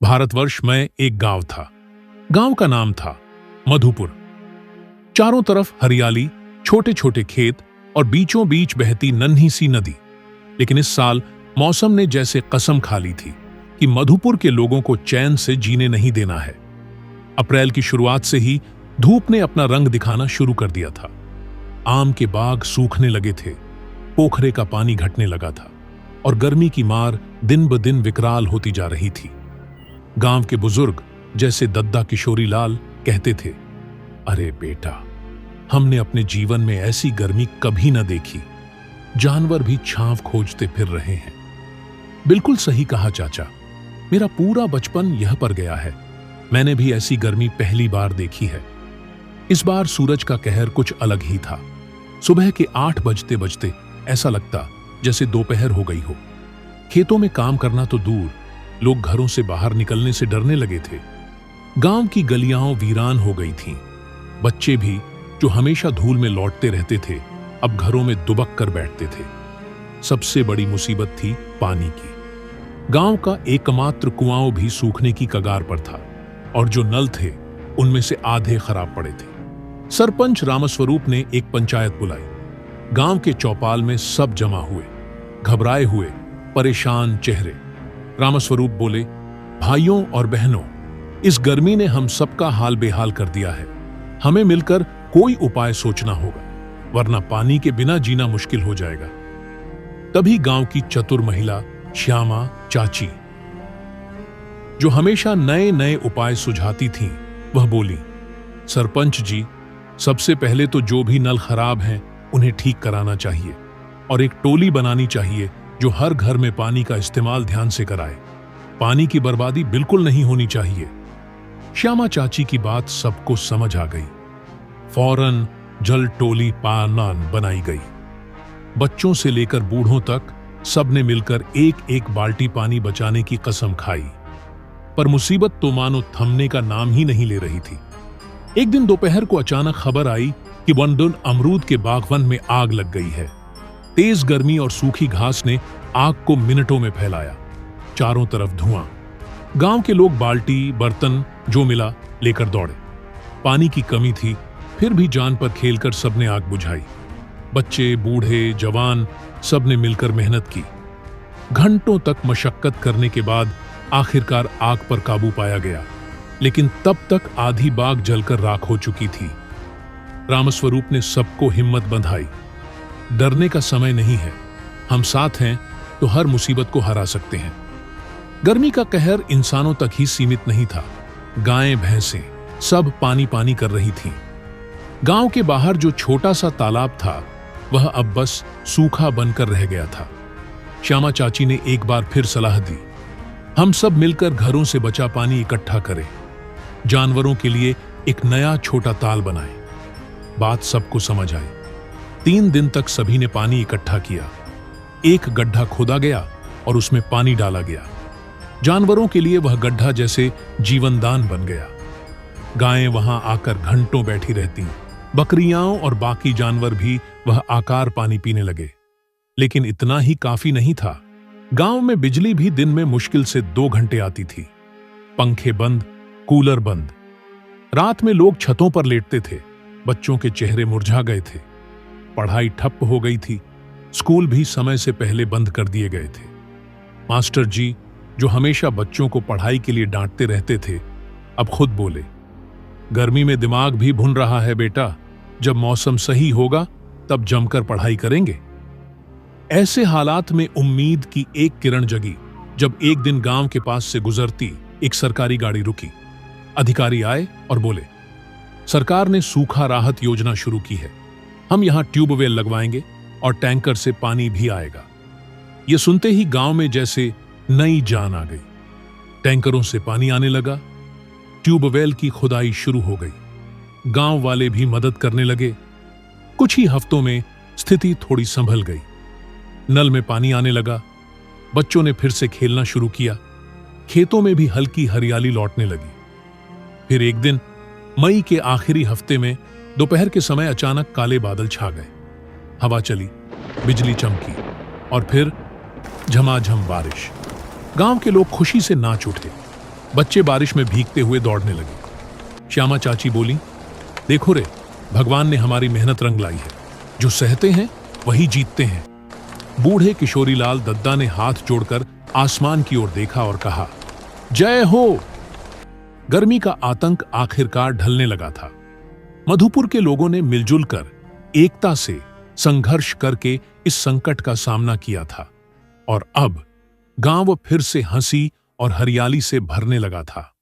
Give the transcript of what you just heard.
भारतवर्ष में एक गांव था। गांव का नाम था मधुपुर। चारों तरफ हरियाली, छोटे छोटे खेत और बीचों बीच बहती नन्ही सी नदी। लेकिन इस साल मौसम ने जैसे कसम खा ली थी कि मधुपुर के लोगों को चैन से जीने नहीं देना है। अप्रैल की शुरुआत से ही धूप ने अपना रंग दिखाना शुरू कर दिया था। आम के बाग सूखने लगे थे, पोखरे का पानी घटने लगा था और गर्मी की मार दिन ब दिन विकराल होती जा रही थी। गांव के बुजुर्ग जैसे दद्दा किशोरी लाल कहते थे, अरे बेटा, हमने अपने जीवन में ऐसी गर्मी कभी न देखी। जानवर भी छांव खोजते फिर रहे हैं। बिल्कुल सही कहा चाचा, मेरा पूरा बचपन यह पर गया है। मैंने भी ऐसी गर्मी पहली बार देखी है। इस बार सूरज का कहर कुछ अलग ही था। सुबह के 8 बजते बजते ऐसा लगता जैसे दोपहर हो गई हो। खेतों में काम करना तो दूर, लोग घरों से बाहर निकलने से डरने लगे थे। गांव की गलियां वीरान हो गई थीं। बच्चे भी, जो हमेशा धूल में लौटते रहते थे, अब घरों में दुबक कर बैठते थे। सबसे बड़ी मुसीबत थी पानी की। गांव का एकमात्र कुआं भी सूखने की कगार पर था और जो नल थे उनमें से आधे खराब पड़े थे। सरपंच रामस्वरूप ने एक पंचायत बुलाई। गांव के चौपाल में सब जमा हुए, घबराए हुए, परेशान चेहरे। रामस्वरूप बोले, भाइयों और बहनों, इस गर्मी ने हम सबका हाल बेहाल कर दिया है। हमें मिलकर कोई उपाय सोचना होगा, वरना पानी के बिना जीना मुश्किल हो जाएगा। तभी गांव की चतुर महिला श्यामा चाची, जो हमेशा नए नए उपाय सुझाती थीं, वह बोली, सरपंच जी, सबसे पहले तो जो भी नल खराब हैं उन्हें ठीक कराना चाहिए और एक टोली बनानी चाहिए जो हर घर में पानी का इस्तेमाल ध्यान से कराए। पानी की बर्बादी बिल्कुल नहीं होनी चाहिए। श्यामा चाची की बात सबको समझ आ गई। फौरन जल टोली पानान बनाई गई। बच्चों से लेकर बूढ़ों तक सबने मिलकर एक एक बाल्टी पानी बचाने की कसम खाई। पर मुसीबत तो मानो थमने का नाम ही नहीं ले रही थी। एक दिन दोपहर को अचानक खबर आई कि वनडुन अमरूद के बागवन में आग लग गई है। तेज गर्मी और सूखी घास ने आग को मिनटों में फैलाया। चारों तरफ धुआं। गांव के लोग बाल्टी, बर्तन जो मिला लेकर दौड़े। पानी की कमी थी, फिर भी जान पर खेलकर सबने आग बुझाई। बच्चे, बूढ़े, जवान सबने मिलकर मेहनत की। घंटों तक मशक्कत करने के बाद आखिरकार आग पर काबू पाया गया, लेकिन तब तक आधी बाग जलकर राख हो चुकी थी। रामस्वरूप ने सबको हिम्मत बंधाई। डरने का समय नहीं है, हम साथ हैं तो हर मुसीबत को हरा सकते हैं। गर्मी का कहर इंसानों तक ही सीमित नहीं था। गायें, भैंसें सब पानी पानी कर रही थीं। गांव के बाहर जो छोटा सा तालाब था, वह अब बस सूखा बनकर रह गया था। श्यामा चाची ने एक बार फिर सलाह दी, हम सब मिलकर घरों से बचा पानी इकट्ठा करें, जानवरों के लिए एक नया छोटा ताल बनाएं। बात सबको समझ आई। 3 दिन तक सभी ने पानी इकट्ठा किया। एक गड्ढा खोदा गया और उसमें पानी डाला गया। जानवरों के लिए वह गड्ढा जैसे जीवनदान बन गया। गायें वहां आकर घंटों बैठी रहती। बकरियां और बाकी जानवर भी वह आकार पानी पीने लगे। लेकिन इतना ही काफी नहीं था। गांव में बिजली भी दिन में मुश्किल से 2 घंटे आती थी। पंखे बंद, कूलर बंद। रात में लोग छतों पर लेटते थे। बच्चों के चेहरे मुरझा गए थे। पढ़ाई ठप्प हो गई थी। स्कूल भी समय से पहले बंद कर दिए गए थे। मास्टर जी, जो हमेशा बच्चों को पढ़ाई के लिए डांटते रहते थे, अब खुद बोले, गर्मी में दिमाग भी भुन रहा है बेटा, जब मौसम सही होगा तब जमकर पढ़ाई करेंगे। ऐसे हालात में उम्मीद की एक किरण जगी जब एक दिन गांव के पास से गुजरती एक सरकारी गाड़ी रुकी। अधिकारी आए और बोले, सरकार ने सूखा राहत योजना शुरू की है। हम यहां ट्यूबवेल लगवाएंगे और टैंकर से पानी भी आएगा। यह सुनते ही गांव में जैसे नई जान आ गई। टैंकरों से पानी आने लगा। ट्यूबवेल की खुदाई शुरू हो गई। गांव वाले भी मदद करने लगे। कुछ ही हफ्तों में स्थिति थोड़ी संभल गई। नल में पानी आने लगा। बच्चों ने फिर से खेलना शुरू किया। खेतों में भी हल्की हरियाली लौटने लगी। फिर एक दिन मई के आखिरी हफ्ते में दोपहर के समय अचानक काले बादल छा गए। हवा चली, बिजली चमकी और फिर झमाझम बारिश। गांव के लोग खुशी से नाच उठे। बच्चे बारिश में भीगते हुए दौड़ने लगे। श्यामा चाची बोली, देखो रे, भगवान ने हमारी मेहनत रंग लाई है। जो सहते हैं वही जीतते हैं। बूढ़े किशोरीलाल दद्दा ने हाथ जोड़कर आसमान की ओर देखा और कहा, जय हो। गर्मी का आतंक आखिरकार ढलने लगा था। मधुपुर के लोगों ने मिलजुल कर एकता से संघर्ष करके इस संकट का सामना किया था और अब गांव फिर से हंसी और हरियाली से भरने लगा था।